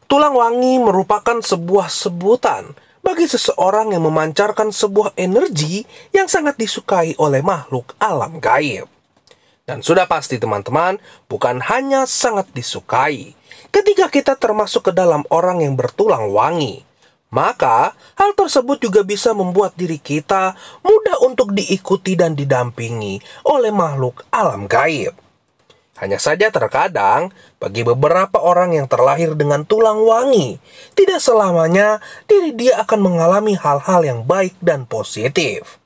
Tulang wangi merupakan sebuah sebutan bagi seseorang yang memancarkan sebuah energi yang sangat disukai oleh makhluk alam gaib. Dan sudah pasti teman-teman, bukan hanya sangat disukai. Ketika kita termasuk ke dalam orang yang bertulang wangi, maka hal tersebut juga bisa membuat diri kita mudah untuk diikuti dan didampingi oleh makhluk alam gaib. Hanya saja terkadang, bagi beberapa orang yang terlahir dengan tulang wangi, tidak selamanya diri dia akan mengalami hal-hal yang baik dan positif.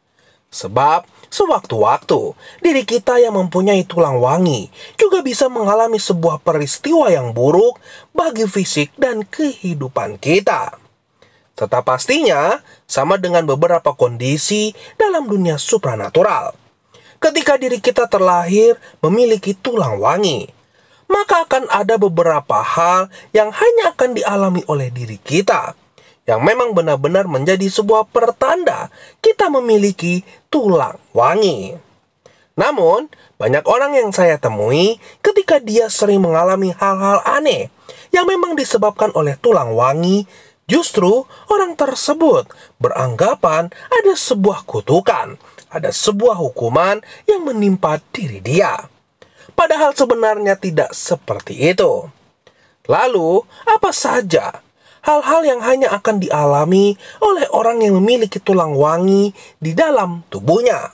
Sebab, sewaktu-waktu, diri kita yang mempunyai tulang wangi juga bisa mengalami sebuah peristiwa yang buruk bagi fisik dan kehidupan kita. Tetap pastinya, sama dengan beberapa kondisi dalam dunia supranatural. Ketika diri kita terlahir memiliki tulang wangi, maka akan ada beberapa hal yang hanya akan dialami oleh diri kita, yang memang benar-benar menjadi sebuah pertanda kita memiliki tulang wangi. Namun, banyak orang yang saya temui ketika dia sering mengalami hal-hal aneh yang memang disebabkan oleh tulang wangi, justru orang tersebut beranggapan ada sebuah kutukan, ada sebuah hukuman yang menimpa diri dia. Padahal sebenarnya tidak seperti itu. Lalu, apa saja hal-hal yang hanya akan dialami oleh orang yang memiliki tulang wangi di dalam tubuhnya?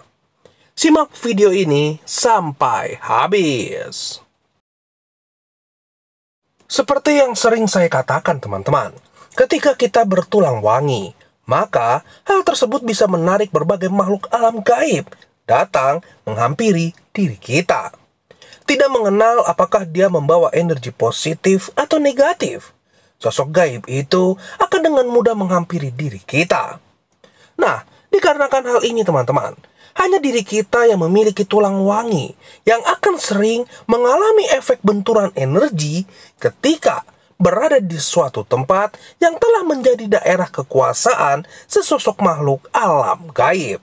Simak video ini sampai habis. Seperti yang sering saya katakan teman-teman, ketika kita bertulang wangi, maka hal tersebut bisa menarik berbagai makhluk alam gaib datang menghampiri diri kita. Tidak mengenal apakah dia membawa energi positif atau negatif, sosok gaib itu akan dengan mudah menghampiri diri kita. Nah, dikarenakan hal ini teman-teman, hanya diri kita yang memiliki tulang wangi yang akan sering mengalami efek benturan energi ketika berada di suatu tempat yang telah menjadi daerah kekuasaan sesosok makhluk alam gaib.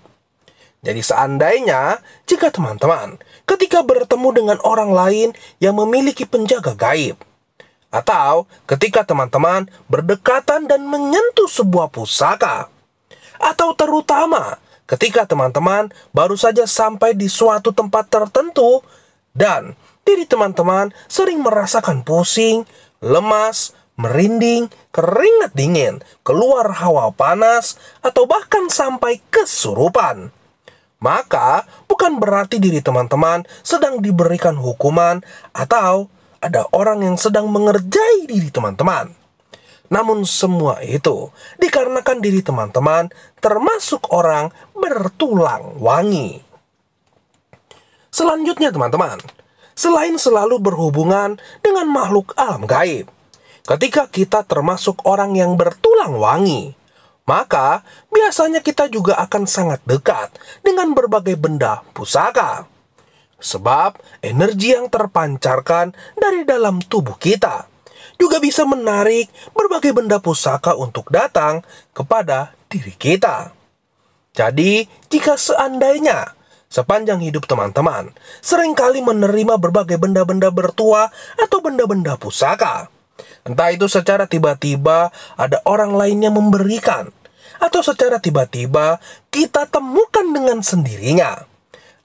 Jadi seandainya jika teman-teman ketika bertemu dengan orang lain yang memiliki penjaga gaib, atau ketika teman-teman berdekatan dan menyentuh sebuah pusaka, atau terutama ketika teman-teman baru saja sampai di suatu tempat tertentu dan diri teman-teman sering merasakan pusing, lemas, merinding, keringat dingin, keluar hawa panas, atau bahkan sampai kesurupan, maka bukan berarti diri teman-teman sedang diberikan hukuman atau ada orang yang sedang mengerjai diri teman-teman. Namun semua itu dikarenakan diri teman-teman termasuk orang bertulang wangi. Selanjutnya teman-teman, selain selalu berhubungan dengan makhluk alam gaib, ketika kita termasuk orang yang bertulang wangi, maka biasanya kita juga akan sangat dekat dengan berbagai benda pusaka. Sebab energi yang terpancarkan dari dalam tubuh kita juga bisa menarik berbagai benda pusaka untuk datang kepada diri kita. Jadi, jika seandainya sepanjang hidup teman-teman seringkali menerima berbagai benda-benda bertuah atau benda-benda pusaka, entah itu secara tiba-tiba ada orang lain yang memberikan, atau secara tiba-tiba kita temukan dengan sendirinya,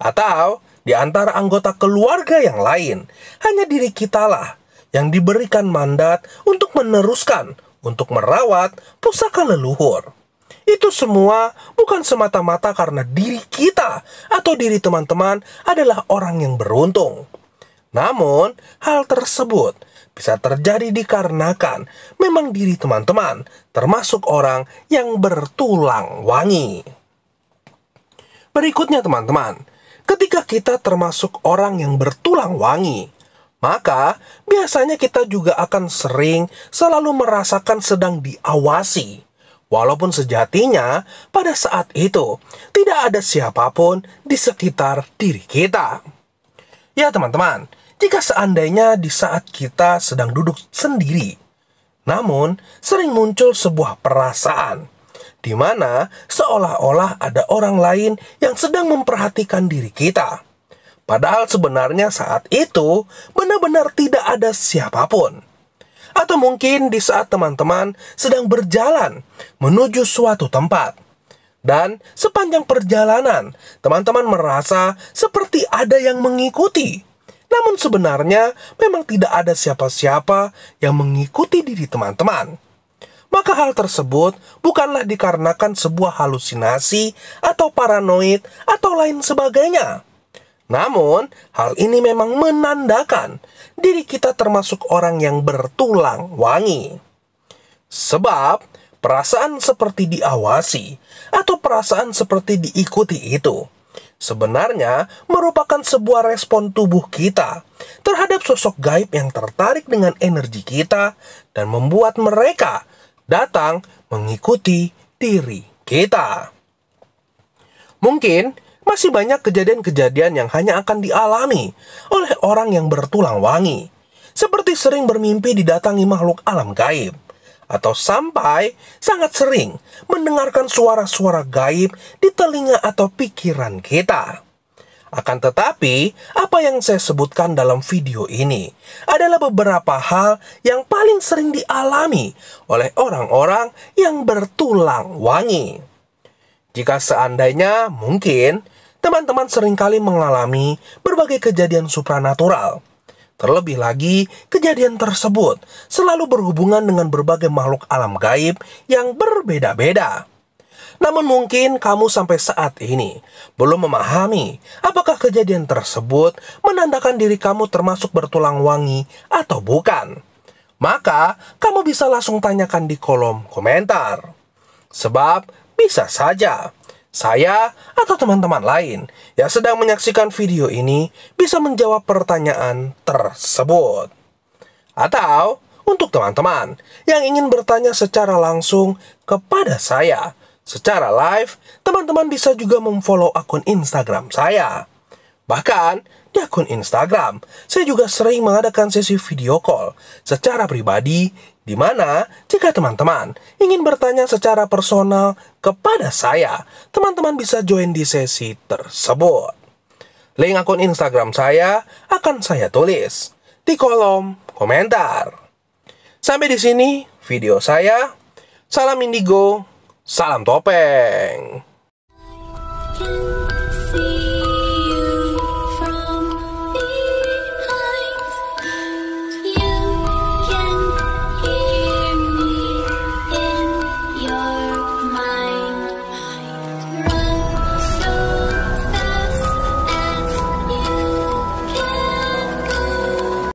atau di antara anggota keluarga yang lain, hanya diri kitalah yang diberikan mandat untuk meneruskan, untuk merawat pusaka leluhur. Itu semua bukan semata-mata karena diri kita atau diri teman-teman adalah orang yang beruntung. Namun, hal tersebut bisa terjadi dikarenakan memang diri teman-teman termasuk orang yang bertulang wangi. Berikutnya teman-teman, ketika kita termasuk orang yang bertulang wangi, maka biasanya kita juga akan sering selalu merasakan sedang diawasi. Walaupun sejatinya pada saat itu tidak ada siapapun di sekitar diri kita. Ya teman-teman, jika seandainya di saat kita sedang duduk sendiri, namun sering muncul sebuah perasaan, di mana seolah-olah ada orang lain yang sedang memperhatikan diri kita. Padahal sebenarnya saat itu benar-benar tidak ada siapapun. Atau mungkin di saat teman-teman sedang berjalan menuju suatu tempat. Dan sepanjang perjalanan, teman-teman merasa seperti ada yang mengikuti. Namun sebenarnya memang tidak ada siapa-siapa yang mengikuti diri teman-teman. Maka hal tersebut bukanlah dikarenakan sebuah halusinasi atau paranoid atau lain sebagainya. Namun, hal ini memang menandakan diri kita termasuk orang yang bertulang wangi. Sebab, perasaan seperti diawasi atau perasaan seperti diikuti itu sebenarnya merupakan sebuah respon tubuh kita terhadap sosok gaib yang tertarik dengan energi kita dan membuat mereka datang mengikuti diri kita. Mungkin masih banyak kejadian-kejadian yang hanya akan dialami oleh orang yang bertulang wangi, seperti sering bermimpi didatangi makhluk alam gaib, atau sampai sangat sering mendengarkan suara-suara gaib di telinga atau pikiran kita. Akan tetapi, apa yang saya sebutkan dalam video ini adalah beberapa hal yang paling sering dialami oleh orang-orang yang bertulang wangi. Jika seandainya mungkin teman-teman seringkali mengalami berbagai kejadian supranatural. Terlebih lagi, kejadian tersebut selalu berhubungan dengan berbagai makhluk alam gaib yang berbeda-beda. Namun mungkin kamu sampai saat ini belum memahami apakah kejadian tersebut menandakan diri kamu termasuk bertulang wangi atau bukan. Maka, kamu bisa langsung tanyakan di kolom komentar. Sebab, bisa saja saya atau teman-teman lain yang sedang menyaksikan video ini bisa menjawab pertanyaan tersebut. Atau untuk teman-teman yang ingin bertanya secara langsung kepada saya secara live, teman-teman bisa juga memfollow akun Instagram saya. Bahkan di akun Instagram, saya juga sering mengadakan sesi video call secara pribadi, di mana jika teman-teman ingin bertanya secara personal kepada saya, teman-teman bisa join di sesi tersebut. Link akun Instagram saya akan saya tulis di kolom komentar. Sampai di sini video saya. Salam indigo, salam topeng.